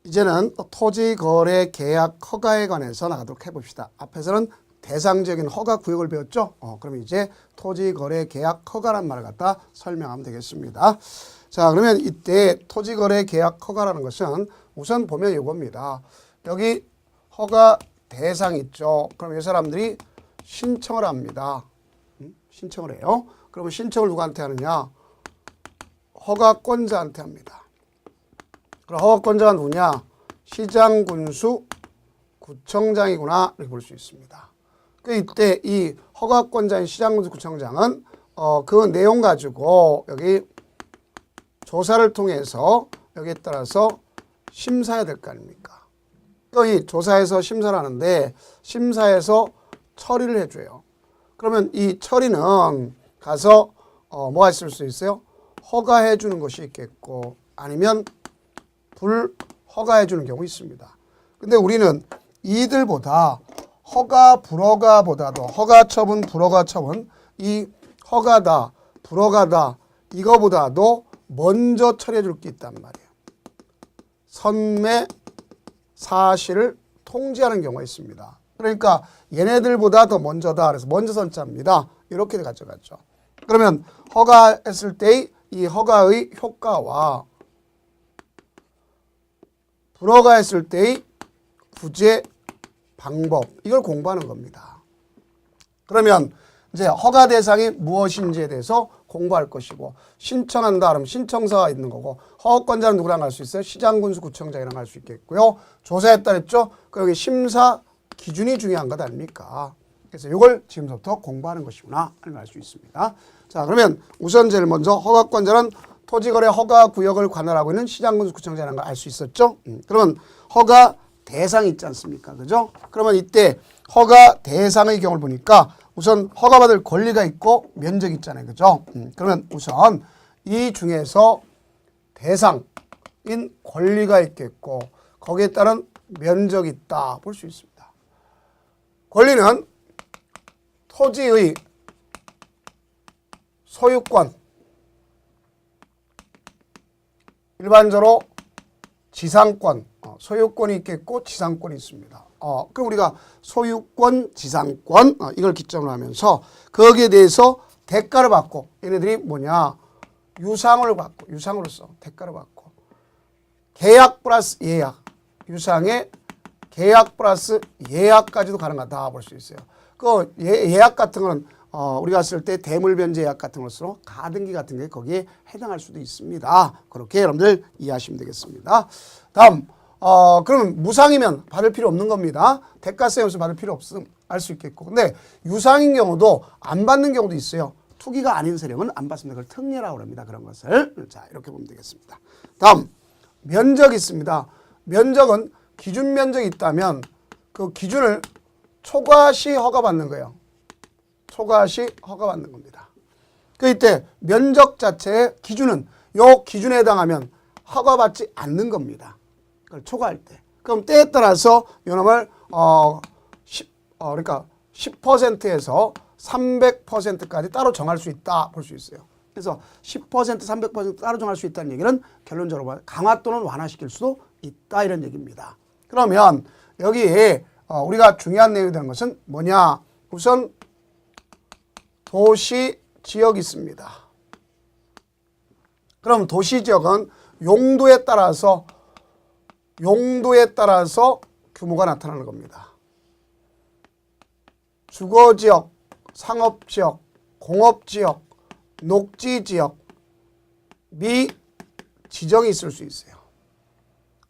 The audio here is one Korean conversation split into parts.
이제는 토지거래계약 허가에 관해서 나가도록 해봅시다. 앞에서는 대상적인 허가 구역을 배웠죠. 그럼 이제 토지거래계약 허가란 말을 갖다 설명하면 되겠습니다. 자, 그러면 이때 토지거래계약 허가라는 것은 우선 보면 이겁니다. 여기 허가 대상 있죠. 그럼 이 사람들이 신청을 합니다. 신청을 해요. 그러면 신청을 누구한테 하느냐? 허가권자한테 합니다. 그럼 허가권자가 누구냐? 시장, 군수, 구청장이구나 이렇게 볼 수 있습니다. 그 이때 이 허가권자인 시장, 군수, 구청장은 그 내용 가지고 여기 조사를 통해서 여기에 따라서 심사해야 될 거 아닙니까? 또 이 조사에서 심사를 하는데 심사에서 처리를 해줘요. 그러면 이 처리는 가서 뭐가 있을 수 있어요? 허가해 주는 것이 있겠고 아니면 불허가해 주는 경우 있습니다. 근데 우리는 이들보다 허가 불허가보다도 허가 처분 불허가 처분 이 허가다 불허가다 이거보다도 먼저 처리해 줄 게 있단 말이에요. 선매 사실을 통지하는 경우가 있습니다. 그러니까 얘네들보다 더 먼저다. 그래서 먼저 선자입니다. 이렇게 가져갔죠. 그러면 허가했을 때의 이 허가의 효과와 불허가했을 때의 구제 방법 이걸 공부하는 겁니다. 그러면 이제 허가 대상이 무엇인지에 대해서 공부할 것이고 신청한다 그러면 신청서가 있는 거고 허가권자는 누구랑 갈 수 있어요? 시장, 군수, 구청장이랑 갈 수 있겠고요. 조사했다 했죠? 그럼 여기 심사 기준이 중요한 것 아닙니까? 그래서 이걸 지금부터 공부하는 것이구나 하는 걸 알 수 있습니다. 자, 그러면 우선 제일 먼저 허가권자는 토지거래 허가 구역을 관할하고 있는 시장, 군수, 구청장이라는 걸 알 수 있었죠? 그러면 허가 대상이 있지 않습니까? 그죠? 그러면 이때 허가 대상의 경우를 보니까 우선 허가받을 권리가 있고 면적이 있잖아요. 그죠? 그러면 우선 이 중에서 대상인 권리가 있겠고 거기에 따른 면적이 있다 볼 수 있습니다. 권리는 토지의 소유권, 일반적으로 지상권, 소유권이 있겠고 지상권이 있습니다. 그럼 우리가 소유권, 지상권 이걸 기점으로 하면서 거기에 대해서 대가를 받고 얘네들이 뭐냐? 유상을 받고 유상으로서 대가를 받고 계약 플러스 예약, 유상의 계약 플러스 예약까지도 가능하다 볼 수 있어요. 그 예약 같은 거는 우리가 했을 때 대물변제 예약 같은 것으로 가등기 같은 게 거기에 해당할 수도 있습니다. 그렇게 여러분들 이해하시면 되겠습니다. 다음 그럼 무상이면 받을 필요 없는 겁니다. 대가세 없이 받을 필요 없음 알 수 있겠고 근데 유상인 경우도 안 받는 경우도 있어요. 투기가 아닌 세력은 안 받습니다. 그걸 특례라고 합니다. 그런 것을 자 이렇게 보면 되겠습니다. 다음 면적이 있습니다. 면적은 기준 면적이 있다면 그 기준을 초과시 허가받는 거예요. 초과시 허가받는 겁니다. 그 이때 면적 자체의 기준은 요 기준에 해당하면 허가받지 않는 겁니다. 그걸 초과할 때. 그럼 때에 따라서 요놈을 그러니까 10%에서 300%까지 따로 정할 수 있다 볼 수 있어요. 그래서 10%, 300% 따로 정할 수 있다는 얘기는 결론적으로 강화 또는 완화시킬 수도 있다 이런 얘기입니다. 그러면 여기에 우리가 중요한 내용이 되는 것은 뭐냐? 우선 도시 지역이 있습니다. 그럼 도시 지역은 용도에 따라서 규모가 나타나는 겁니다. 주거지역, 상업지역, 공업지역, 녹지지역, 미 지정이 있을 수 있어요.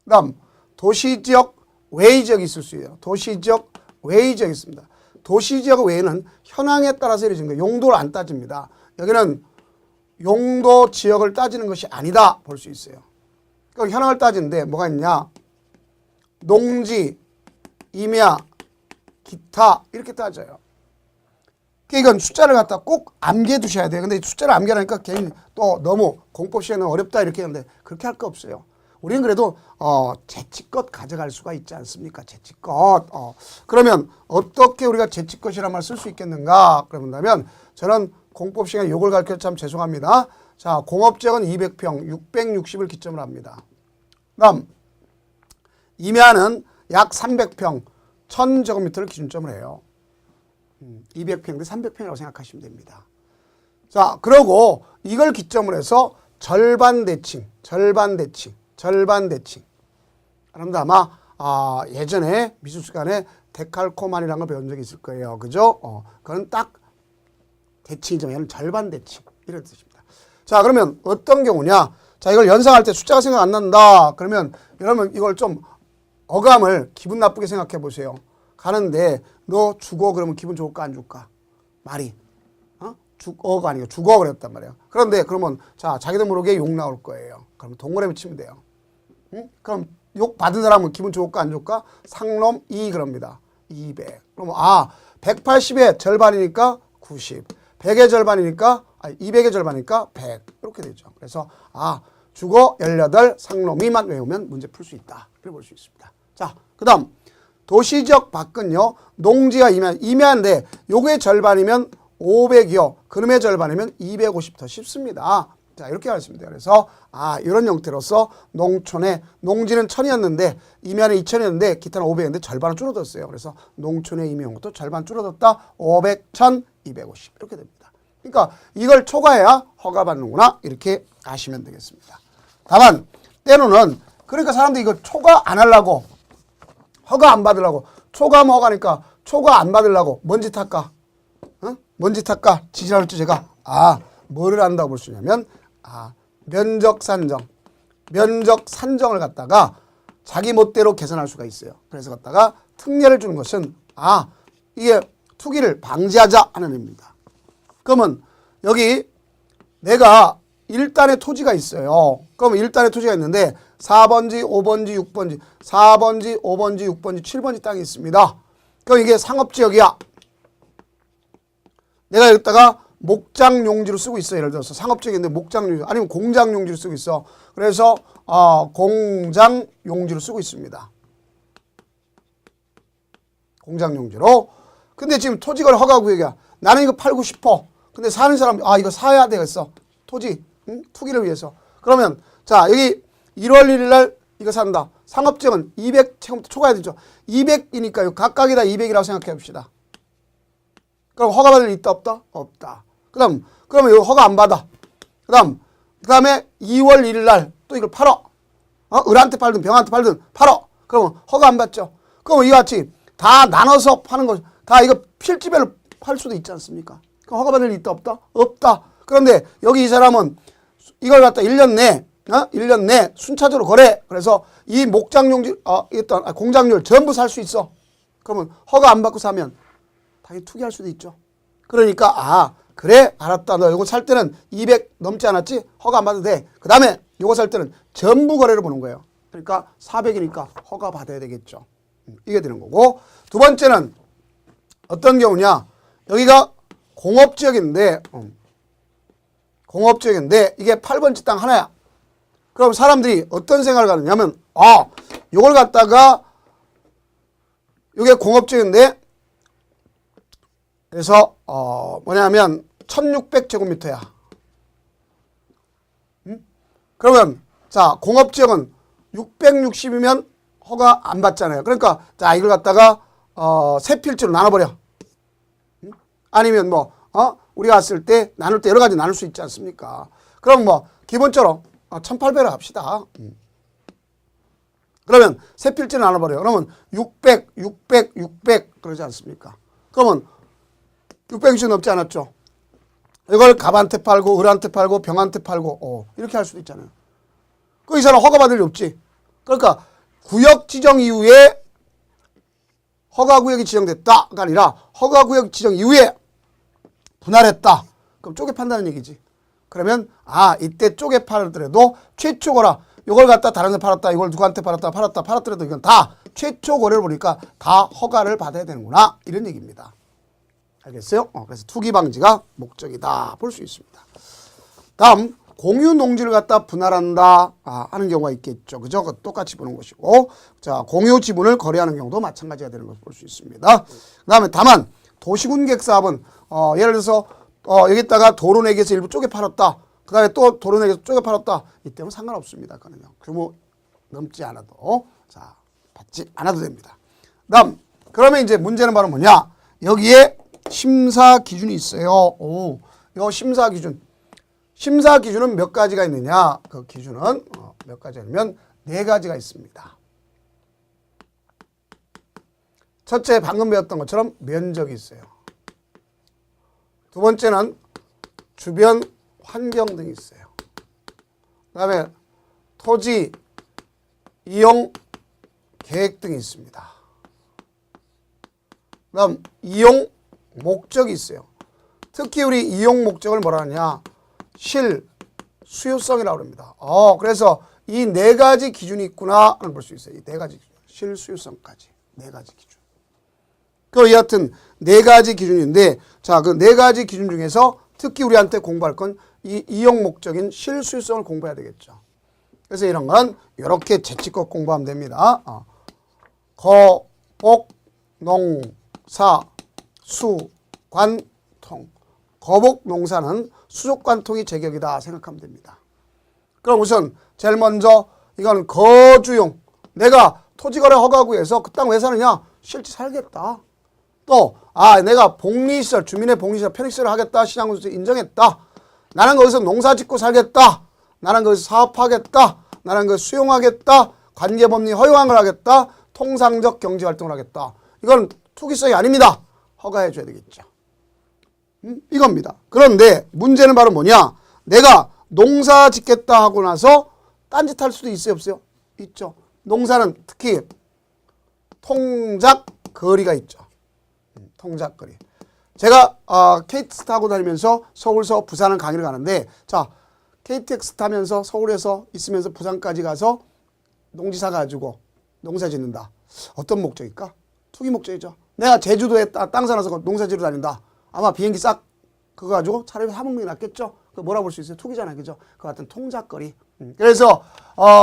그 다음 도시지역 외의 지역이 있을 수 있어요. 도시지역 외의 지역이 있습니다. 도시지역 외에는 현황에 따라서 이루어진 거예요. 용도를 안 따집니다. 여기는 용도 지역을 따지는 것이 아니다 볼 수 있어요. 그러니까 현황을 따지는데 뭐가 있냐? 농지, 임야, 기타 이렇게 따져요. 이건 숫자를 갖다 꼭 암기해 두셔야 돼요. 근데 숫자를 암기하니까 괜히 또 너무 공법 시간은 어렵다 이렇게 하는데 그렇게 할 거 없어요. 우리는 그래도 재치껏 가져갈 수가 있지 않습니까? 재치껏. 그러면 어떻게 우리가 재치껏이라는 말 쓸 수 있겠는가? 그런다면 저는 공법 시간에 요걸 가르쳐 참 죄송합니다. 자, 공업지역은 200평, 660을 기점으로 합니다. 다음 임야는 약 300평, 1000제곱미터를 기준점으로 해요. 200평 대 300평이라고 생각하시면 됩니다. 자, 그러고 이걸 기점으로 해서 절반 대칭. 여러분들 아마 예전에 미술시간에 데칼코만이라는 걸 배운 적이 있을 거예요. 그죠? 그건 딱 대칭이지만 얘는 절반 대칭. 이런 뜻입니다. 자, 그러면 어떤 경우냐? 자, 이걸 연상할 때 숫자가 생각 안 난다. 그러면 여러분 이걸 좀 어감을 기분 나쁘게 생각해 보세요. 가는데 너 죽어 그러면 기분 좋을까 안 좋을까? 말이. 죽어가 아니고 죽어 그랬단 말이에요. 그런데 그러면 자, 자기도 모르게 욕 나올 거예요. 그럼 동그라미 치면 돼요. 그럼 욕 받은 사람은 기분 좋을까 안 좋을까? 상놈 2 그럽니다. 200. 그럼 180의 절반이니까 90. 100의 절반이니까 200의 절반이니까 100. 이렇게 되죠. 그래서 죽어 18 상놈 2만 외우면 문제 풀 수 있다. 이렇게 볼 수 있습니다. 자, 그다음 도시적 밖은요. 농지가 임야인데 요게 절반이면 500이요. 그놈의 절반이면 250 더 쉽습니다. 자, 이렇게 하시면 돼요. 그래서 이런 형태로서 농촌의 농지는 1000이었는데 임야는 2000이었는데 기타는 500인데 절반은 줄어들었어요. 그래서 농촌의 임야인 것도 절반 줄어들었다. 500, 1000, 250 이렇게 됩니다. 그러니까 이걸 초과해야 허가받는구나 이렇게 아시면 되겠습니다. 다만 때로는 그러니까 사람들이 이거 초과 안 하려고 허가 안 받으려고 초과하면 허가니까 초과 안 받으려고 뭔 짓 할까? 뭔 짓 할까? 지지할 때 제가 뭐를 한다고 볼 수 있냐면 면적 산정을 갖다가 자기 멋대로 계산할 수가 있어요. 그래서 갖다가 특례를 주는 것은 이게 투기를 방지하자 하는 의미입니다. 그러면 여기 내가 1단의 토지가 있어요. 그럼 1단의 토지가 있는데 4번지, 5번지, 6번지, 4번지, 5번지, 6번지, 7번지 땅이 있습니다. 그럼 이게 상업지역이야. 내가 여기다가 목장용지로 쓰고 있어. 예를 들어서 상업지역인데 목장용지 아니면 공장용지로 쓰고 있어. 그래서 공장용지로 쓰고 있습니다. 공장용지로. 근데 지금 토지거래 허가구역이야. 나는 이거 팔고 싶어. 근데 사는 사람 이거 사야 되겠어. 토지 투기를 위해서. 그러면 자 여기 1월 1일 날 이거 산다. 상업지역은 200제곱미터 초과해야 되죠. 200이니까 각각이다 200이라고 생각해 봅시다. 그럼 허가받을 일 있다 없다? 없다. 그러면 이거 허가 안 받아. 그다음에 2월 1일 날 또 이걸 팔어. 을한테 팔든 병한테 팔든 팔어. 그러면 허가 안 받죠. 그럼 이와 같이 다 나눠서 파는 거, 다 이거 필지별로 팔 수도 있지 않습니까? 그럼 허가받을 일 있다 없다? 없다. 그런데 여기 이 사람은 이걸 갖다 1년 내 순차적으로 거래. 그래서 이 목장용지, 공장률 전부 살 수 있어. 그러면 허가 안 받고 사면 당연히 투기할 수도 있죠. 그러니까 그래 알았다. 너 이거 살 때는 200 넘지 않았지? 허가 안 받아도 돼. 그 다음에 이거 살 때는 전부 거래를 보는 거예요. 그러니까 400이니까 허가 받아야 되겠죠. 이게 되는 거고. 두 번째는 어떤 경우냐? 여기가 공업지역인데 이게 8번지 땅 하나야. 그럼 사람들이 어떤 생각을 가느냐면 이걸 갖다가 이게 공업지역인데 그래서 뭐냐면 1600제곱미터야. 그러면 자 공업지역은 660이면 허가 안 받잖아요. 그러니까 자 이걸 갖다가 세 필지로 나눠버려. 아니면 우리가 왔을 때 나눌 때 여러 가지 나눌 수 있지 않습니까? 그럼 기본적으로 1800로 합시다. 그러면 세 필지로 나눠버려요. 그러면 600 그러지 않습니까? 그러면 660 넘지 않았죠. 이걸 갑한테 팔고 을한테 팔고 병한테 팔고 이렇게 할 수도 있잖아요. 그 이 사람 허가받을 일 없지. 그러니까 구역 지정 이후에 허가구역이 지정됐다가 아니라 허가구역 지정 이후에 분할했다. 그럼 쪼개 판다는 얘기지. 그러면 이때 쪼개 팔았더라도 최초 거라 이걸 갖다 다른 데 팔았다. 이걸 누구한테 팔았더라도 이건 다 최초 거래를 보니까 다 허가를 받아야 되는구나. 이런 얘기입니다. 알겠어요? 그래서 투기 방지가 목적이다. 볼 수 있습니다. 다음 공유 농지를 갖다 분할한다 하는 경우가 있겠죠. 그죠? 똑같이 보는 것이고 자 공유 지분을 거래하는 경우도 마찬가지가 되는 것을 볼 수 있습니다. 그 다음에 다만 도시군객 사업은 예를 들어서 여기다가 도로내기에서 일부 쪼개 팔았다. 그 다음에 또 도로내기에서 쪼개 팔았다. 이때는 상관없습니다. 그거는요. 규모 넘지 않아도 자 받지 않아도 됩니다. 다음, 그러면 이제 문제는 바로 뭐냐? 여기에 심사 기준이 있어요. 오, 요 심사 기준. 심사 기준은 몇 가지가 있느냐? 그 기준은 몇 가지냐면 4가지가 있습니다. 첫째, 방금 배웠던 것처럼 면적이 있어요. 두 번째는 주변 환경 등이 있어요. 그 다음에 토지 이용 계획 등이 있습니다. 그 다음 이용 목적이 있어요. 특히 우리 이용 목적을 뭐라 하냐? 실, 수요성이라고 합니다. 그래서 이 4가지 기준이 있구나 볼 수 있어요. 이 4가지 기준. 실, 수요성까지. 4가지 기준. 여하튼 4가지 기준인데, 자, 그 4가지 기준 중에서 특히 우리한테 공부할 건 이 이용 목적인 실, 수요성을 공부해야 되겠죠. 그래서 이런 건 이렇게 재치껏 공부하면 됩니다. 거, 복, 농, 사, 수, 관, 통. 거복, 농사는 수족관통이 제격이다 생각하면 됩니다. 그럼 우선 제일 먼저 이건 거주용. 내가 토지거래 허가구에서 그 땅 왜 사느냐? 실제 살겠다. 또 내가 복리시설, 주민의 복리시설, 편익시설을 하겠다. 시장군수 인정했다. 나는 거기서 농사 짓고 살겠다. 나는 거기서 사업하겠다. 나는 그 수용하겠다. 관계법리 허용한 걸 하겠다. 통상적 경제활동을 하겠다. 이건 투기성이 아닙니다. 허가해 줘야 되겠죠. 이겁니다. 그런데 문제는 바로 뭐냐? 내가 농사 짓겠다 하고 나서 딴짓 할 수도 있어요, 없어요? 있죠. 농사는 특히 통작거리가 있죠. 통작거리. 제가 KTX 타고 다니면서 서울서 부산을 강의를 가는데, 자, KTX 타면서 서울에서 있으면서 부산까지 가서 농지사 가지고 농사 짓는다. 어떤 목적일까? 투기 목적이죠. 내가 제주도에 땅 사놔서 농사 지러 다닌다. 아마 비행기 싹 그거 가지고 차라리 사먹는 게 낫겠죠. 그 뭐라 볼 수 있어요? 투기잖아요, 그죠? 그 같은 통작거리. 그래서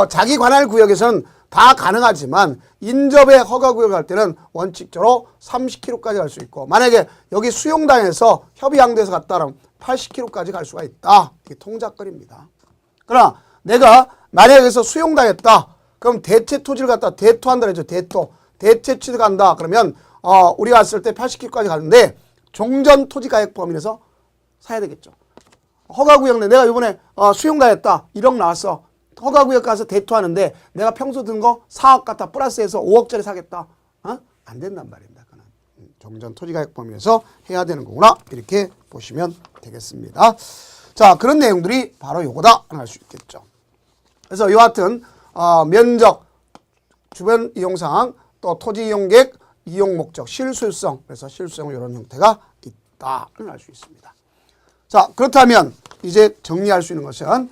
자기 관할 구역에서는 다 가능하지만 인접의 허가 구역을 갈 때는 원칙적으로 30km까지 갈 수 있고, 만약에 여기 수용당에서 협의항도에서 갔다 그러면 80km까지 갈 수가 있다. 이게 통작거리입니다. 그러나 내가 만약에 여기서 수용당했다. 그럼 대체 토지를 갖다 대토한다 그랬죠. 대체 취득한다. 그러면 우리가 갔을 때 80km까지 가는데 종전 토지 가액 범위에서 사야 되겠죠. 허가구역 내 내가 이번에 수용당했다. 1억 나왔어. 허가구역 가서 대토하는데 내가 평소 든 거 4억 갖다 플러스해서 5억짜리 사겠다. 안 된단 말입니다. 그는 종전 토지 가액 범위에서 해야 되는 거구나. 이렇게 보시면 되겠습니다. 자, 그런 내용들이 바로 요거다 할 수 있겠죠. 그래서 여하튼 면적, 주변 이용상황, 또 토지 이용계획, 이용 목적, 실수요성. 그래서 실수요성은 이런 형태가 있다를 알 수 있습니다. 자, 그렇다면 이제 정리할 수 있는 것은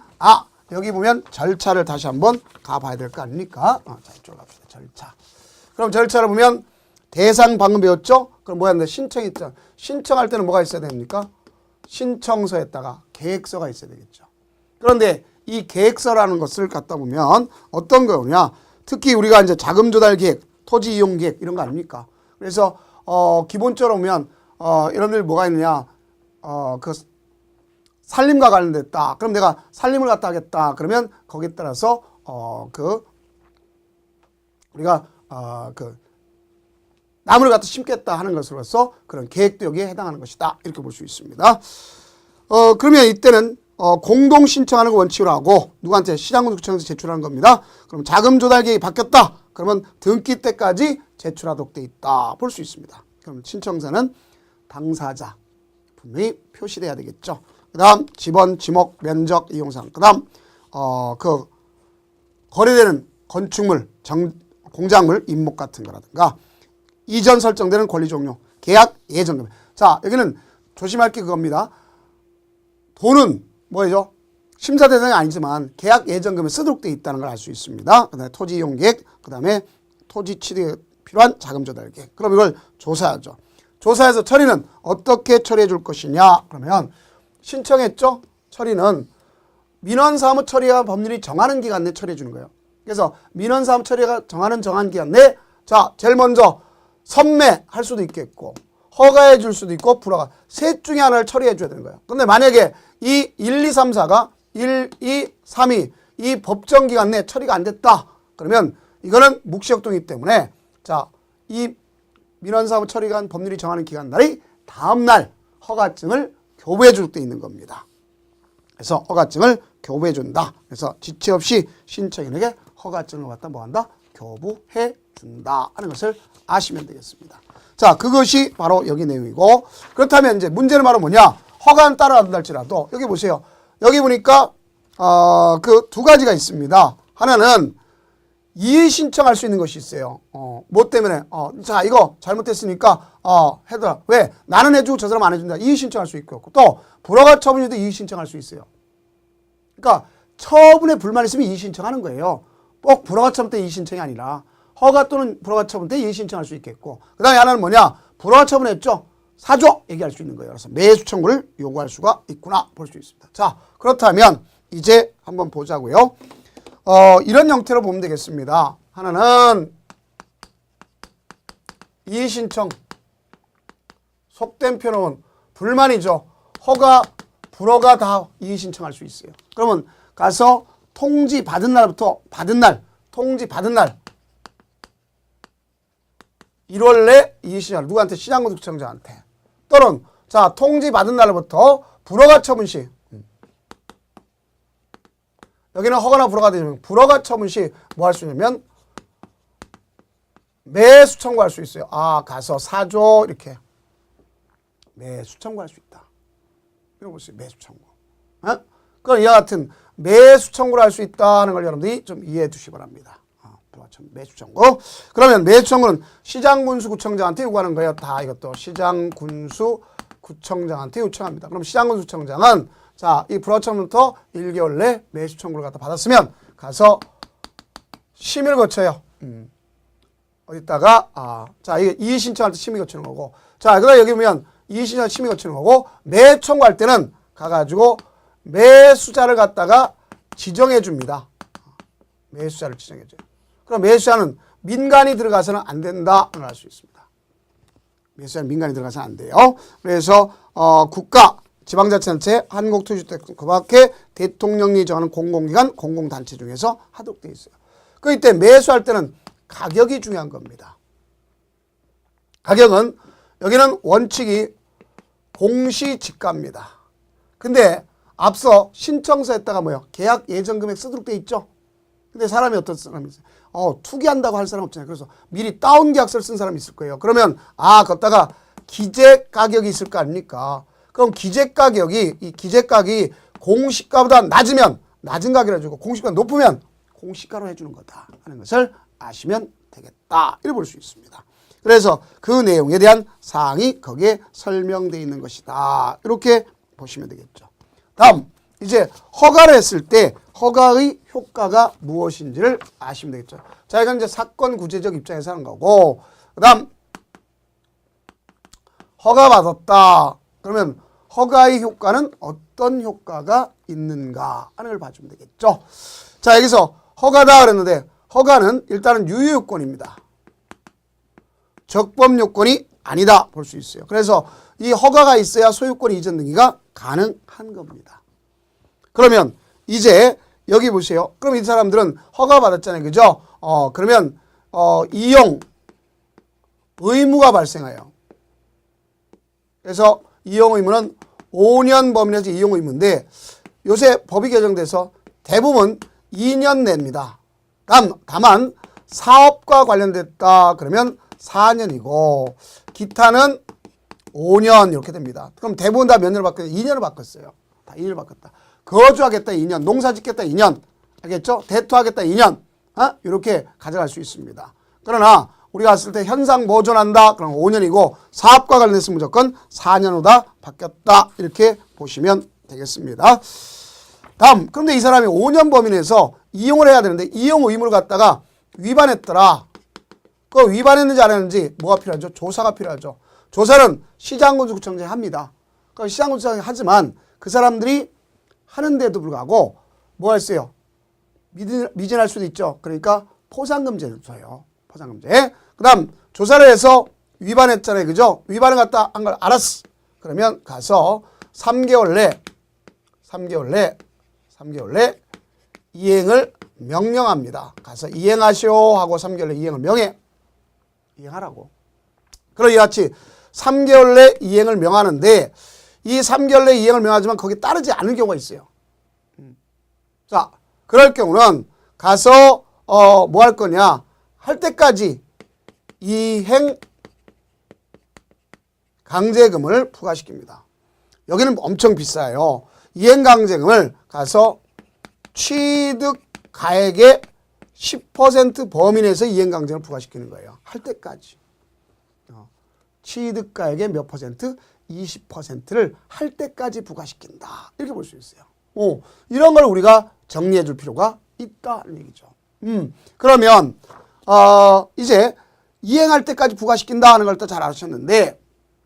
여기 보면 절차를 다시 한번 가봐야 될 거 아닙니까? 자, 이쪽으로 갑시다. 절차. 그럼 절차를 보면 대상 방금 배웠죠? 그럼 뭐야? 신청이 있잖아. 신청할 때는 뭐가 있어야 됩니까? 신청서에다가 계획서가 있어야 되겠죠. 그런데 이 계획서라는 것을 갖다 보면 어떤 거냐? 특히 우리가 이제 자금 조달 계획, 토지 이용 계획 이런 거 아닙니까? 그래서 기본적으로 보면 여러분들 뭐가 있느냐? 그 산림과 관련됐다. 그럼 내가 산림을 갖다 하겠다. 그러면 거기에 따라서 우리가 그 나무를 갖다 심겠다 하는 것으로서 그런 계획도 여기에 해당하는 것이다. 이렇게 볼 수 있습니다. 그러면 이때는 공동 신청하는 거 원칙으로 하고 누구한테? 시장군수청에서 제출하는 겁니다. 그럼 자금 조달 계획이 바뀌었다. 그러면 등기 때까지 제출하도록 돼 있다. 볼 수 있습니다. 그럼 신청서는 당사자 분명히 표시돼야 되겠죠. 그 다음 지번, 지목, 면적, 이용상. 그 다음 그 거래되는 건축물, 공작물, 임목 같은 거라든가 이전 설정되는 권리 종료, 계약 예정금. 자, 여기는 조심할 게 그겁니다. 돈은 뭐죠? 심사 대상이 아니지만 계약 예정금에 쓰도록 되어 있다는 걸 알 수 있습니다. 그 다음에 토지 이용 계획, 그 다음에 토지 취득에 필요한 자금 조달 계획. 그럼 이걸 조사하죠. 조사해서 처리는 어떻게 처리해 줄 것이냐? 그러면 신청했죠? 처리는 민원사무 처리와 법률이 정하는 기간 내에 처리해 주는 거예요. 그래서 민원사무 처리가 정한 기간 내에 자, 제일 먼저 선매할 수도 있겠고 허가해 줄 수도 있고 불허가 셋 중에 하나를 처리해 줘야 되는 거예요. 근데 만약에 이 1, 2, 3, 4가 1, 2, 3이 이 법정 기간 내에 처리가 안 됐다. 그러면 이거는 묵시역동이기 때문에 자, 이 민원사무 처리관 법률이 정하는 기간 날이 다음날 허가증을 교부해 줄 때 있는 겁니다. 그래서 허가증을 교부해 준다. 그래서 지체 없이 신청인에게 허가증을 갖다 뭐한다? 교부해 준다 하는 것을 아시면 되겠습니다. 자, 그것이 바로 여기 내용이고, 그렇다면 이제 문제는 바로 뭐냐? 허가는 따라간다 할지라도 여기 보세요. 여기 보니까 그 두 가지가 있습니다. 하나는 이의 신청할 수 있는 것이 있어요. 뭐 때문에? 자, 이거 잘못됐으니까 해더라. 왜? 나는 해주고 저 사람 안 해준다. 이의 신청할 수 있고, 또 불허가 처분에도 이의 신청할 수 있어요. 그러니까 처분에 불만 있으면 이의 신청하는 거예요. 꼭 불허가 처분 때 이의 신청이 아니라 허가 또는 불허가 처분 때 이의 신청할 수 있겠고, 그 다음에 하나는 뭐냐? 불허가 처분했죠. 사줘 얘기할 수 있는 거예요. 그래서 매수 청구를 요구할 수가 있구나 볼 수 있습니다. 자, 그렇다면 이제 한번 보자고요. 이런 형태로 보면 되겠습니다. 하나는 이의 신청, 속된 표현은 불만이죠. 허가, 불허가 다 이의 신청할 수 있어요. 그러면 가서 통지 받은 날부터 통지 받은 날 1월 내 이의 신청, 누구한테? 시장군수청장한테. 또는 자, 통지 받은 날부터 불허가 처분 시, 여기는 허가나 불허가 되면 불허가 처분 시 뭐 할 수 있냐면 매수 청구할 수 있어요. 가서 사줘 이렇게 매수 청구할 수 있다. 이거 보세요. 매수 청구. 그럼 이와 같은 매수 청구를 할 수 있다는 걸 여러분들이 좀 이해해 두시기 바랍니다. 매수 청구. 그러면 매수 청구는 시장군수구청장한테 요구하는 거예요. 다 이것도 시장군수구청장한테 요청합니다. 그럼 시장군수구청장은 자, 이 불허가 처분부터 1개월 내 매수 청구를 갖다 받았으면 가서 심의를 거쳐요. 어디다가 자, 이게 이의 신청할 때 심의 거치는 거고, 자, 그다음 여기 보면 이의 신청 심의 거치는 거고, 매 청구할 때는 가가지고 매수자를 갖다가 지정해 줍니다. 매수자를 지정해 줘요. 그럼 매수자는 민간이 들어가서는 안 된다를 알 수 있습니다. 매수자는 민간이 들어가서는 안 돼요. 그래서 국가, 지방자치단체, 한국토지주택 그 밖에 대통령이 정하는 공공기관, 공공단체 중에서 하도록 되어 있어요. 그 이때 매수할 때는 가격이 중요한 겁니다. 가격은 여기는 원칙이 공시지가입니다. 근데 앞서 신청서에다가 뭐요? 계약 예정금액 쓰도록 돼 있죠. 근데 사람이 어떤 사람이 있어요? 투기한다고 할 사람 없잖아요. 그래서 미리 다운 계약서를 쓴 사람이 있을 거예요. 그러면 거기다가 기재 가격이 있을 거 아닙니까? 그럼 기재 가격이 공시가보다 낮으면 낮은 가격을 해주고 공시가 높으면 공시가로 해주는 거다 하는 것을 아시면 되겠다. 이렇게 볼 수 있습니다. 그래서 그 내용에 대한 사항이 거기에 설명되어 있는 것이다. 이렇게 보시면 되겠죠. 다음 이제 허가를 했을 때 허가의 효과가 무엇인지를 아시면 되겠죠. 자, 이건 이제 사건 구제적 입장에서 하는 거고, 그 다음 허가 받았다. 그러면 허가의 효과는 어떤 효과가 있는가 하는 걸 봐주면 되겠죠. 자, 여기서 허가다 그랬는데 허가는 일단은 유효요건입니다. 적법요건이 아니다 볼 수 있어요. 그래서 이 허가가 있어야 소유권 이전 등기가 가능한 겁니다. 그러면 이제 여기 보세요. 그럼 이 사람들은 허가 받았잖아요. 그죠? 그러면 이용 의무가 발생해요. 그래서 이용 의무는 5년 범위 내에서 이용 의무인데 요새 법이 개정돼서 대부분 2년 내입니다. 다만 사업과 관련됐다 그러면 4년이고 기타는 5년 이렇게 됩니다. 그럼 대부분 다 몇 년을 바꿨어요? 2년을 바꿨어요. 다 2년을 바꿨다. 거주하겠다 2년, 농사 짓겠다 2년, 알겠죠? 대토하겠다 2년, 이렇게 가져갈 수 있습니다. 그러나 우리가 봤을 때 현상 보존한다 그럼 5년이고 사업과 관련해서 무조건 4년 후다 바뀌었다 이렇게 보시면 되겠습니다. 다음, 그런데 이 사람이 5년 범위 내에서 이용을 해야 되는데 이용 의무를 갖다가 위반했더라. 그 위반했는지 안 했는지 뭐가 필요하죠? 조사가 필요하죠. 조사는 시장군수구청장이 합니다. 그러니까 시장군수구청장이 하지만 그 사람들이 하는데도 불구하고 뭐 했어요? 미진할 수도 있죠. 그러니까 포상금제를 줘요. 포상금제. 그 다음 조사를 해서 위반했잖아요. 그죠? 위반을 갖다 한 걸 알았어. 그러면 가서 3개월 내 이행을 명령합니다. 가서 이행하시오 하고 3개월 내 이행을 명해. 이행하라고. 그러고 이와 같이 3개월 내 이행을 명하는데 이 3개월 내 이행을 명하지만 거기에 따르지 않은 경우가 있어요. 자, 그럴 경우는 가서 뭐 할 거냐 할 때까지 이행 강제금을 부과시킵니다. 여기는 엄청 비싸요. 이행 강제금을 가서 취득 가액의 10% 범위 내에서 이행 강제금을 부과시키는 거예요. 할 때까지. 취득 가액의 몇 퍼센트? 20%를 할 때까지 부과시킨다. 이렇게 볼 수 있어요. 이런 걸 우리가 정리해 줄 필요가 있다는 얘기죠. 그러면 이제 이행할 때까지 부과시킨다 하는 걸 또 잘 아셨는데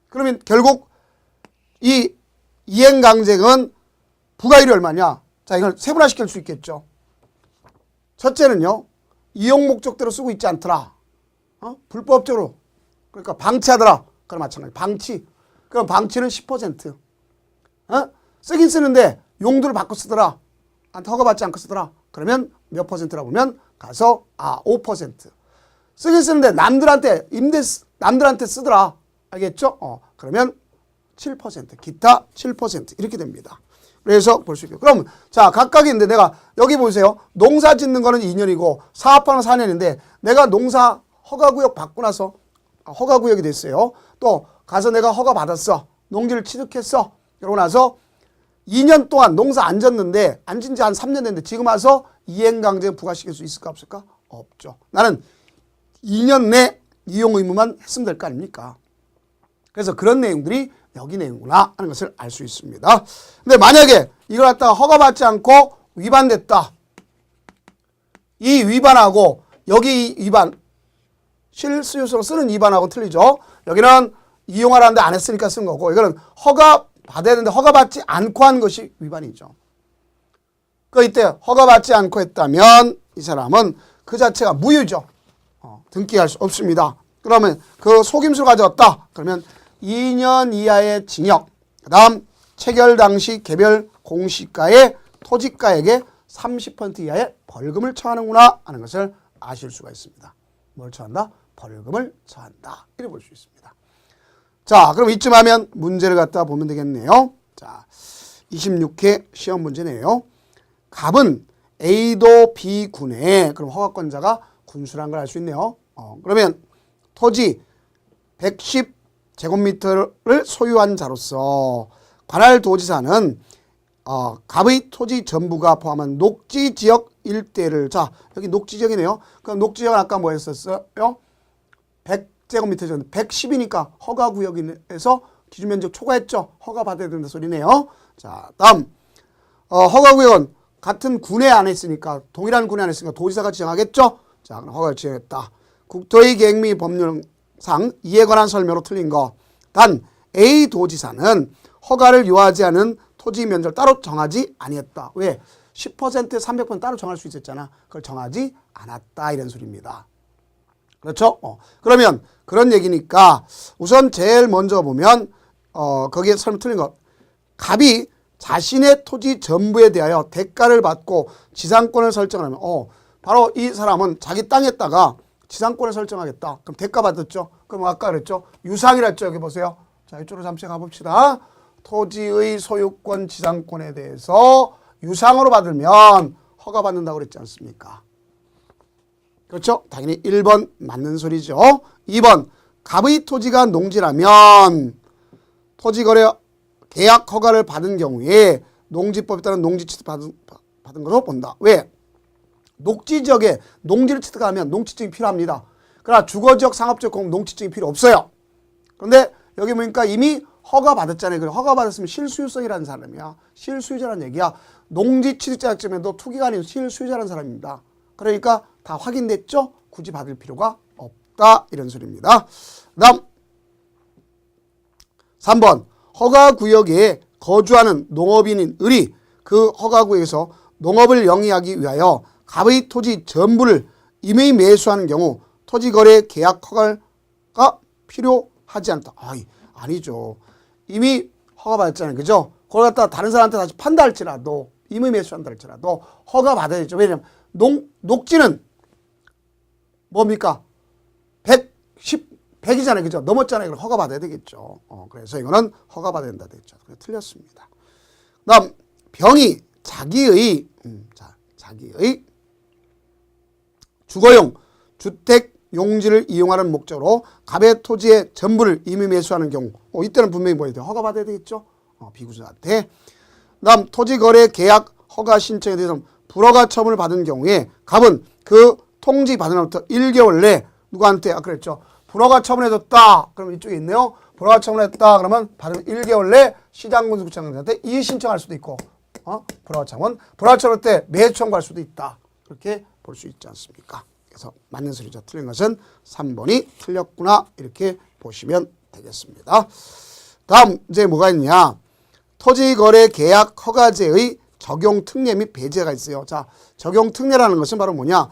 그러면 결국 이 이행강제금은 부과율이 얼마냐? 자, 이걸 세분화시킬 수 있겠죠. 첫째는요. 이용 목적대로 쓰고 있지 않더라. 불법적으로. 그러니까 방치하더라. 그럼 마찬가지. 방치. 그럼 방치는 10%. 쓰긴 쓰는데 용도를 바꿔 쓰더라. 허가받지 않고 쓰더라. 그러면 몇 퍼센트라고 보면 가서 5%. 쓰긴 쓰는데 남들한테 쓰더라. 알겠죠? 그러면 7%. 기타 7% 이렇게 됩니다. 그래서 볼 수 있고. 그럼 자, 각각인데 내가 여기 보세요. 농사 짓는 거는 2년이고 사업하는 4년인데 내가 농사 허가구역 받고 나서 허가구역이 됐어요. 또 가서 내가 허가 받았어. 농지를 취득했어. 그러고 나서 2년 동안 농사 안 졌는데 안 진 지 한 3년 됐는데 지금 와서 이행강제금 부과시킬 수 있을까 없을까? 없죠. 나는 2년 내 이용 의무만 했으면 될 거 아닙니까? 그래서 그런 내용들이 여기 내용이구나 하는 것을 알 수 있습니다. 근데 만약에 이걸 갖다가 허가받지 않고 위반됐다. 이 위반하고 여기 위반 실수요소로 쓰는 위반하고 틀리죠. 여기는 이용하라는데 안 했으니까 쓴 거고 이거는 허가 받아야 되는데 허가받지 않고 한 것이 위반이죠. 그 이때 허가받지 않고 했다면 이 사람은 그 자체가 무효죠. 등기할 수 없습니다. 그러면 그 속임수를 가져왔다. 그러면 2년 이하의 징역, 그 다음 체결 당시 개별 공시가의 토지가액의 30% 이하의 벌금을 처하는구나 하는 것을 아실 수가 있습니다. 뭘 처한다? 벌금을 처한다. 이렇게 볼 수 있습니다. 자, 그럼 이쯤 하면 문제를 갖다 보면 되겠네요. 자, 26회 시험 문제네요. 갑은 A도 B군에, 그럼 허가권자가 군수라는 걸 알 수 있네요. 그러면 토지 110제곱미터를 소유한 자로서 관할 도지사는 갑의 토지 전부가 포함한 녹지지역 일대를, 자, 여기 녹지지역이네요. 그럼 녹지지역은 아까 뭐 했었어요? 100제곱미터였는데 110이니까 허가구역에서 기준면적 초과했죠. 허가받아야 된다 소리네요. 자, 다음 허가구역은 같은 군에 안에 있으니까 동일한 군에 안에 있으니까 도지사가 지정하겠죠. 자, 그럼 허가를 지정했다. 국토의 계획 및 법률상 이에 관한 설명으로 틀린 거. 단 A 도지사는 허가를 요하지 않은 토지 면적을 따로 정하지 아니했다. 왜? 10%에 300% 따로 정할 수 있었잖아. 그걸 정하지 않았다 이런 소리입니다. 그렇죠? 그러면 그런 얘기니까 우선 제일 먼저 보면 거기에 설명 틀린 것. 갑이 자신의 토지 전부에 대하여 대가를 받고 지상권을 설정하면 바로 이 사람은 자기 땅에다가 지상권을 설정하겠다. 그럼 대가 받았죠? 그럼 아까 그랬죠? 유상이라 했죠? 여기 보세요. 자, 이쪽으로 잠시 가봅시다. 토지의 소유권 지상권에 대해서 유상으로 받으면 허가받는다고 그랬지 않습니까? 그렇죠? 당연히 1번 맞는 소리죠. 2번 갑의 토지가 농지라면 토지거래 계약 허가를 받은 경우에 농지법에 따른 농지 취득 받은 것으로 본다. 왜? 녹지지역에 농지를 취득하면 농지증이 필요합니다. 그러나 주거지역, 상업지역, 농지증이 필요 없어요. 그런데 여기 보니까 이미 허가 받았잖아요. 그래 허가 받았으면 실수요성이라는 사람이야. 실수요자라는 얘기야. 농지 취득 자격증에도 투기가 아닌 실수요자라는 사람입니다. 그러니까 다 확인됐죠? 굳이 받을 필요가 없다. 이런 소리입니다. 다음 3번 허가구역에 거주하는 농업인인 을이 그 허가구역에서 농업을 영위하기 위하여 갑의 토지 전부를 이미 매수하는 경우 토지거래 계약 허가가 필요하지 않다. 아니죠. 이미 허가 받았잖아요. 그죠? 그걸 갖다가 다른 사람한테 다시 판다 할지라도 임의 매수한다 할지라도 허가 받아야 되죠. 왜냐하면 녹지는 뭡니까? 100이잖아요. 그죠? 넘었잖아요. 그럼 허가 받아야 되겠죠. 그래서 이거는 허가 받아야 된다 됐죠. 틀렸습니다. 그 다음, 병이 자기의 주거용 주택 용지를 이용하는 목적으로 갑의 토지의 전부를 임의 매수하는 경우, 이때는 분명히 뭐야 돼요? 허가 받아야 되겠죠. 비구주한테. 그다음 토지 거래 계약 허가 신청에 대해서 불허가 처분을 받은 경우에 갑은 그 통지 받은 날부터 1개월 내 누구한테 그랬죠. 불허가 처분해줬다. 그러면 이쪽에 있네요. 불허가 처분했다. 그러면 받은 1개월 내 시장군수구청장한테 이의 신청할 수도 있고, 불허가 처분. 불허가 처분할 때 매수 청구할 수도 있다. 그렇게 볼 수 있지 않습니까? 그래서 맞는 소리죠. 틀린 것은 3번이 틀렸구나. 이렇게 보시면 되겠습니다. 다음 이제 뭐가 있냐? 토지거래 계약 허가제의 적용 특례 및 배제가 있어요. 자, 적용 특례라는 것은 바로 뭐냐?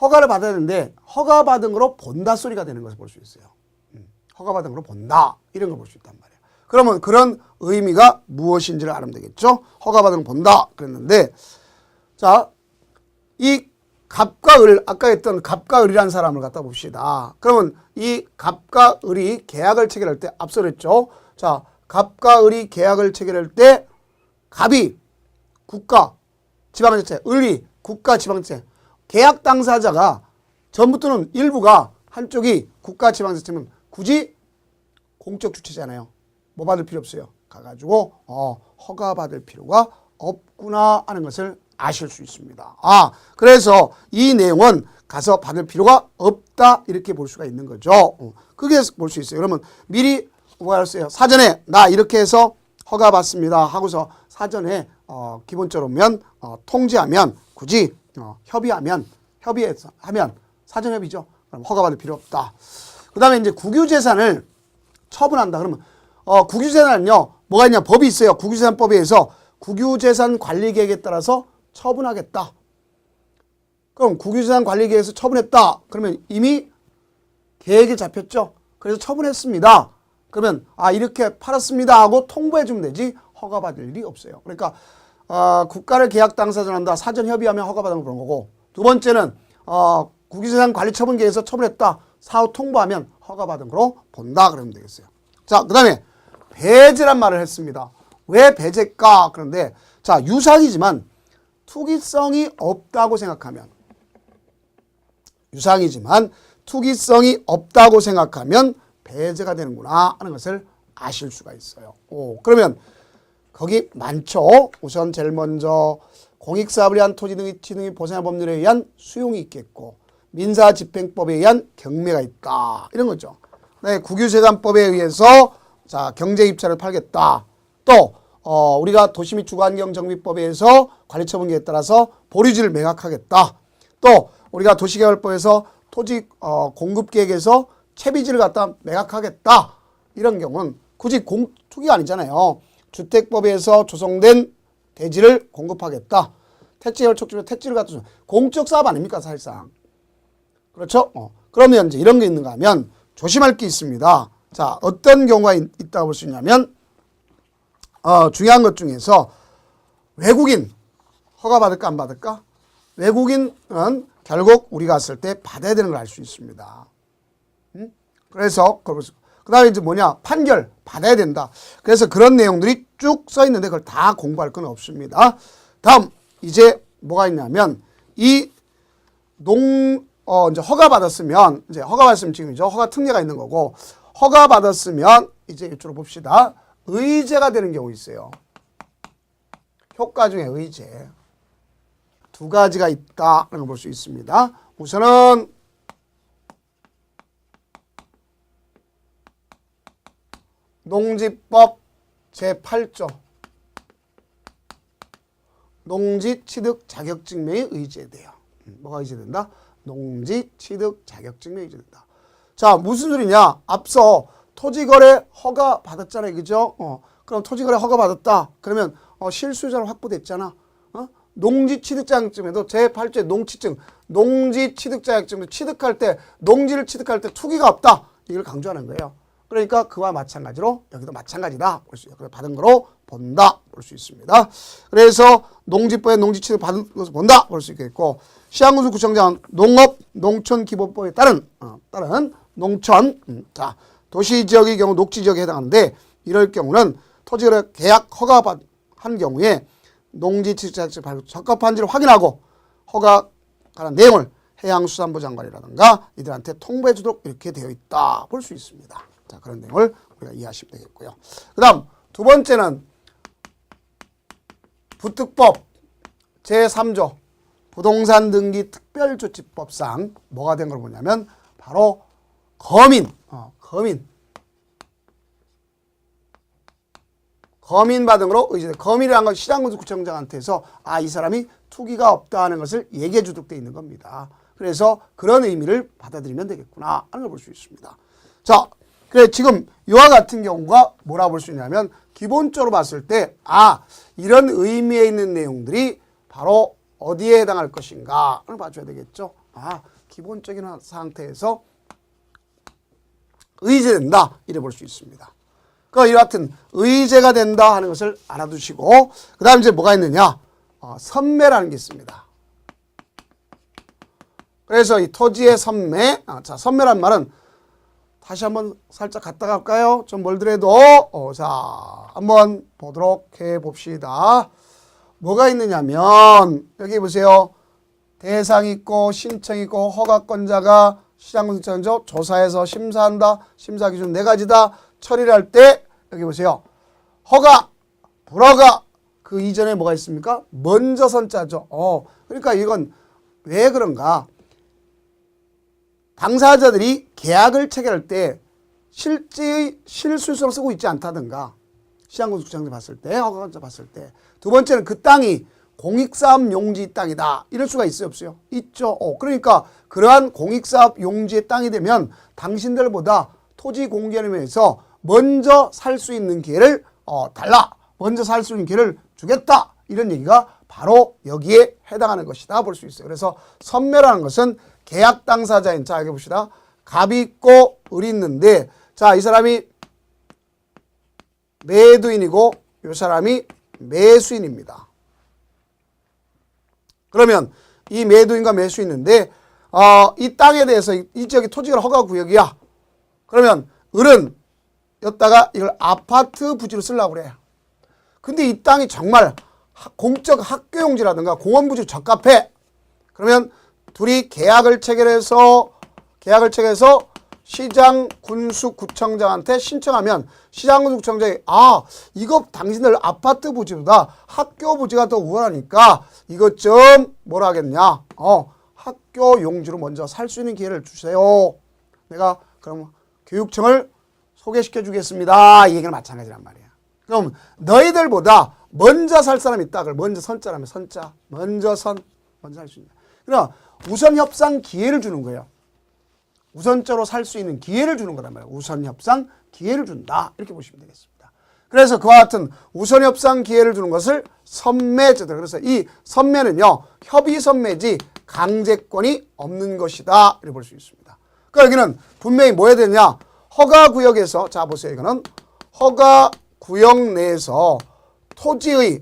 허가를 받아야 되는데 허가받은 거로 본다 소리가 되는 것을 볼 수 있어요. 허가받은 거로 본다. 이런 걸 볼 수 있단 말이에요. 그러면 그런 의미가 무엇인지를 알면 되겠죠. 허가받은 거 본다 그랬는데, 자, 이 갑과 을, 아까 했던 갑과 을이라는 사람을 갖다 봅시다. 그러면 이 갑과 을이 계약을 체결할 때 앞서 그랬죠. 자, 갑과 을이 계약을 체결할 때 갑이 국가 지방자치, 을이 국가 지방자치, 계약 당사자가 전부터는 일부가 한쪽이 국가 지방자치면 굳이 공적 주체잖아요. 뭐 받을 필요 없어요. 가가지고 허가 받을 필요가 없구나 하는 것을 아실 수 있습니다. 그래서 이 내용은 가서 받을 필요가 없다 이렇게 볼 수가 있는 거죠. 그게 볼 수 있어요. 그러면 미리 뭐 할수요? 사전에 나 이렇게 해서 허가 받습니다 하고서 사전에 기본적으로면 통지하면 굳이 협의하면 사전 협의죠. 그럼 허가 받을 필요 없다. 그 다음에 이제 국유재산을 처분한다. 그러면 국유재산은요 뭐가 있냐? 법이 있어요. 국유재산법에 의해서 국유재산 관리계획에 따라서 처분하겠다. 그럼 국유재산 관리계획에서 처분했다. 그러면 이미 계획이 잡혔죠. 그래서 처분했습니다. 그러면 이렇게 팔았습니다 하고 통보해 주면 되지 허가받을 일이 없어요. 그러니까 국가를 계약 당사자로 한다. 사전 협의하면 허가받은 거 보는 거고, 두 번째는 국유재산 관리처분계획에서 처분했다. 사후 통보하면 허가받은 거로 본다 그러면 되겠어요. 자, 그 다음에 배제란 말을 했습니다. 왜 배제일까? 그런데 자, 유상이지만 투기성이 없다고 생각하면, 유상이지만 투기성이 없다고 생각하면 배제가 되는구나 하는 것을 아실 수가 있어요. 그러면 거기 많죠. 우선 제일 먼저 공익사업을 위한 토지 등의 취등의 보상의 법률에 의한 수용이 있겠고, 민사집행법에 의한 경매가 있다 이런 거죠. 네, 국유재산법에 의해서 자 경제입찰을 팔겠다. 또 우리가 도시 및 주거환경정비법에 의해서 관리처분계에 따라서 보류지를 매각하겠다. 또 우리가 도시개발법에서 토지 공급계획에서 채비지를 갖다 매각하겠다. 이런 경우는 굳이 투기가 아니잖아요. 주택법에서 조성된 대지를 공급하겠다. 택지개발 촉진에 택지를 갖다 줘. 공적 사업 아닙니까 사실상. 그렇죠? 그러면 이제 이런 게 있는가 하면 조심할 게 있습니다. 자, 어떤 경우가 있다고 볼 수 있냐면 중요한 것 중에서 외국인 허가 받을까 안 받을까? 외국인은 결국 우리가 갔을 때 받아야 되는 걸 알 수 있습니다. 그래서 그 다음에 이제 뭐냐? 판결 받아야 된다. 그래서 그런 내용들이 쭉 써 있는데 그걸 다 공부할 건 없습니다. 다음 이제 뭐가 있냐면 이제 허가 받았으면 지금이죠. 허가 특례가 있는 거고, 허가 받았으면 이제 이쪽으로 봅시다. 의제가 되는 경우 있어요. 효과 중에 의제. 두 가지가 있다는 걸 볼 수 있습니다. 우선은 농지법 제8조 농지 취득 자격증명이 의제돼요. 뭐가 의제된다? 농지 취득 자격증명이 의제된다. 자, 무슨 소리냐? 앞서 토지거래 허가 받았잖아요. 그죠? 그럼 토지거래 허가 받았다. 그러면 실수요자로 확보됐잖아. 농지 취득 자격증에도 제8조의 농취증, 농지 취득 자격증도 취득할 때, 농지를 취득할 때 투기가 없다. 이걸 강조하는 거예요. 그러니까 그와 마찬가지로 여기도 마찬가지다. 볼 수 있어요. 받은 거로 본다 볼 수 있습니다. 그래서 농지법에 농지취득 받은 것을 본다 볼 수 있겠고 시장군수구청장은 농업 농촌기본법에 따른 농촌 도시지역의 경우 녹지지역에 해당하는데 이럴 경우는 토지를 계약 허가한 경우에 농지취득자격증 발급 적합한지를 확인하고 허가 관한 내용을 해양수산부 장관이라든가 이들한테 통보해 주도록 이렇게 되어 있다 볼 수 있습니다. 자, 그런 내용을 우리가 이해하시면 되겠고요. 그 다음 두 번째는 부특법 제3조 부동산 등기 특별조치법상 뭐가 된 걸 보냐면 바로 거민 받은 거로 의지돼. 거민이라는 건 시장군수구청장한테서 이 사람이 투기가 없다 하는 것을 얘기해 주도록 되어 있는 겁니다. 그래서 그런 의미를 받아들이면 되겠구나 하는 걸 볼 수 있습니다. 자, 그래 지금 이와 같은 경우가 뭐라 볼 수 있냐면 기본적으로 봤을 때 이런 의미에 있는 내용들이 바로 어디에 해당할 것인가를 봐줘야 되겠죠. 기본적인 상태에서 의제된다 이래 볼 수 있습니다. 그러니까 이와 같은 의제가 된다 하는 것을 알아두시고 그 다음 이제 뭐가 있느냐 선매라는 게 있습니다. 그래서 이 토지의 선매 자 선매란 말은 다시 한번 살짝 갔다 갈까요? 좀 멀더라도 자 한번 보도록 해봅시다. 뭐가 있느냐면 여기 보세요. 대상 있고 신청 있고 허가권자가 시장군수청장 조사해서 심사한다. 심사 기준 4가지다. 처리를 할 때 여기 보세요. 허가, 불허가 그 이전에 뭐가 있습니까? 먼저 선자죠. 그러니까 이건 왜 그런가? 당사자들이 계약을 체결할 때 실제의 실수성을 쓰고 있지 않다든가 시장군수청장 봤을 때 허가권자 봤을 때 두 번째는 그 땅이 공익사업 용지 땅이다. 이럴 수가 있어요 없어요? 있죠. 그러니까 그러한 공익사업 용지의 땅이 되면 당신들보다 토지 공개념에서 먼저 살 수 있는 기회를 달라. 먼저 살 수 있는 기회를 주겠다. 이런 얘기가 바로 여기에 해당하는 것이다 볼 수 있어요. 그래서 선매라는 것은 계약 당사자인 자 여기 봅시다. 갑이 있고 을이 있는데 자 이 사람이 매도인이고 이 사람이 매수인입니다. 그러면 이 매도인과 매수인인데 이 땅에 대해서 이 지역이 토지가 허가구역이야. 그러면 을은 여기다가 이걸 아파트 부지로 쓰려고 그래. 근데 이 땅이 정말 공적 학교용지라든가 공원부지로 적합해. 그러면 둘이 계약을 체결해서 시장군수구청장한테 신청하면 시장군수구청장이 이거 당신들 아파트 부지보다 학교 부지가 더 우월하니까 이것 좀 뭐라 하겠냐 학교 용지로 먼저 살 수 있는 기회를 주세요. 내가 그럼 교육청을 소개시켜 주겠습니다. 이 얘기는 마찬가지란 말이야. 그럼 너희들보다 먼저 살 사람이 있다. 그걸 먼저 선자라면 선자 먼저 살 수 있다. 그럼 우선 협상 기회를 주는 거예요. 우선적으로 살 수 있는 기회를 주는 거란 말이에요. 우선 협상 기회를 준다. 이렇게 보시면 되겠습니다. 그래서 그와 같은 우선 협상 기회를 주는 것을 선매제도. 그래서 이 선매는요. 협의 선매지 강제권이 없는 것이다. 이렇게 볼 수 있습니다. 그러니까 여기는 분명히 뭐 해야 되냐. 허가구역에서 자 보세요. 이거는 허가구역 내에서 토지의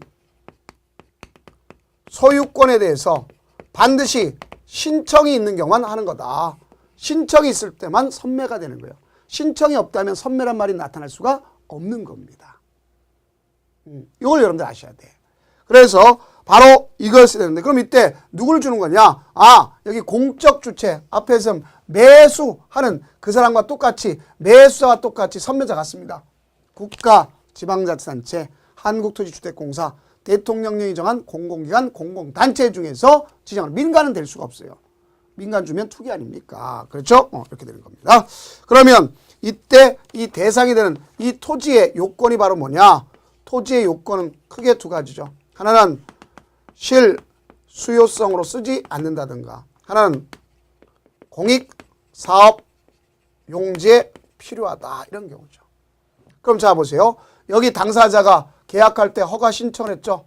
소유권에 대해서 반드시 신청이 있는 경우만 하는 거다. 신청이 있을 때만 선매가 되는 거예요. 신청이 없다면 선매란 말이 나타날 수가 없는 겁니다. 이걸 여러분들 아셔야 돼. 그래서 바로 이걸 써야 되는데 그럼 이때 누구를 주는 거냐? 여기 공적 주체 앞에서 매수하는 그 사람과 똑같이 매수자와 똑같이 선매자 같습니다. 국가, 지방자치단체, 한국토지주택공사, 대통령령이 정한 공공기관, 공공단체 중에서 지정을 민간은 될 수가 없어요. 민간 주면 투기 아닙니까? 그렇죠? 이렇게 되는 겁니다. 그러면 이때 이 대상이 되는 이 토지의 요건이 바로 뭐냐? 토지의 요건은 크게 2가지죠. 하나는 실수요성으로 쓰지 않는다든가 하나는 공익사업 용지에 필요하다. 이런 경우죠. 그럼 자 보세요. 여기 당사자가 계약할 때 허가 신청을 했죠.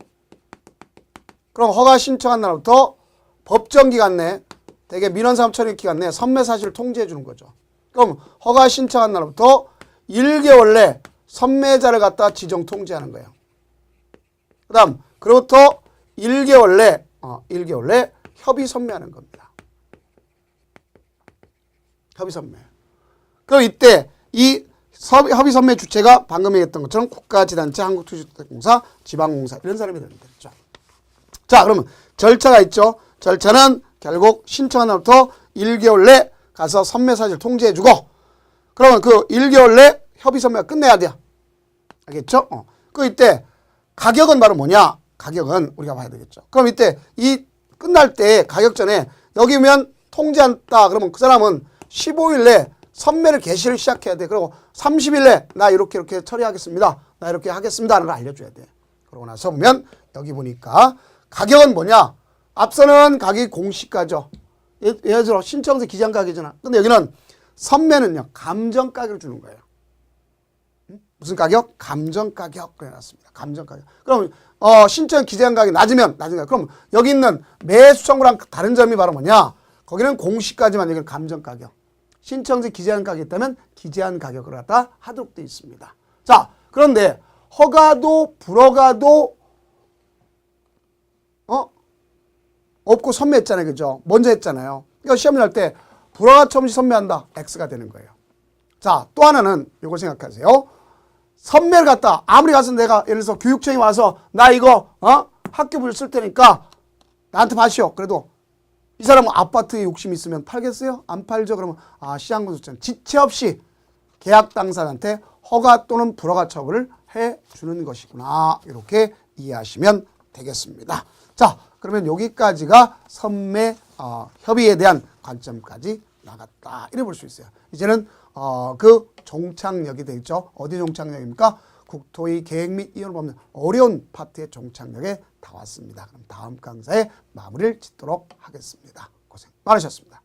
그럼 허가 신청한 날부터 법정기간 내 대개 민원사업 처리 기간 내 선매 사실을 통지해 주는 거죠. 그럼 허가 신청한 날부터 1개월 내 선매자를 갖다 지정 통지하는 거예요. 그다음 그로부터 1개월 내 1개월 내 협의 선매하는 겁니다. 협의 선매. 그럼 이때 이 협의 선매 주체가 방금 얘기했던 것처럼 국가지단체, 한국투자주택공사, 지방공사 이런 사람이 되는 거죠. 자, 그러면 절차가 있죠. 절차는 결국 신청한 날부터 1개월 내 가서 선매 사실 통지해주고, 그러면 그 1개월 내 협의 선매가 끝내야 돼요. 알겠죠? 그 이때 가격은 바로 뭐냐? 가격은 우리가 봐야 되겠죠. 그럼 이때 이 끝날 때 가격 전에 여기 오면 통지한다 그러면 그 사람은 15일 내 선매를 개시를 시작해야 돼. 그리고 30일 내 나 이렇게 처리하겠습니다. 나 이렇게 하겠습니다. 라는 걸 알려줘야 돼. 그러고 나서 보면 여기 보니까 가격은 뭐냐? 앞서는 가격이 공시가죠. 예를 들어 신청서 기장가격이잖아. 근데 여기는 선매는요. 감정가격을 주는 거예요. 무슨 가격? 감정가격. 그래 놨습니다. 감정가격. 그럼 신청 기재한 가격이 낮으면 낮은 가격. 그럼 여기 있는 매수 청구랑 다른 점이 바로 뭐냐? 거기는 공시가지만 여기는 감정가격. 신청서 기재한 가격이 있다면 기재한 가격을 갖다 하도록 되어 있습니다. 자, 그런데 허가도 불허가도 없고 선매했잖아요. 그죠? 먼저 했잖아요. 그러니까 시험을 할 때 불허가 처음 선매한다. X가 되는 거예요. 자, 또 하나는 이걸 생각하세요. 선매를 갖다 아무리 가서 내가 예를 들어서 교육청이 와서 나 이거 학교부를 쓸 테니까 나한테 파시오. 그래도 이 사람은 아파트에 욕심이 있으면 팔겠어요? 안 팔죠? 그러면 시장군수처럼 지체 없이 계약 당사자한테 허가 또는 불허가 처분을 해주는 것이구나. 이렇게 이해하시면 되겠습니다. 자, 그러면 여기까지가 선매 협의에 대한 관점까지 나갔다. 이래 볼 수 있어요. 이제는 그 종착역이 되겠죠. 어디 종착역입니까? 국토의 계획 및 이혼을 법령 어려운 파트의 종착역에 다 왔습니다. 그럼 다음 강사에 마무리를 짓도록 하겠습니다. 고생 많으셨습니다.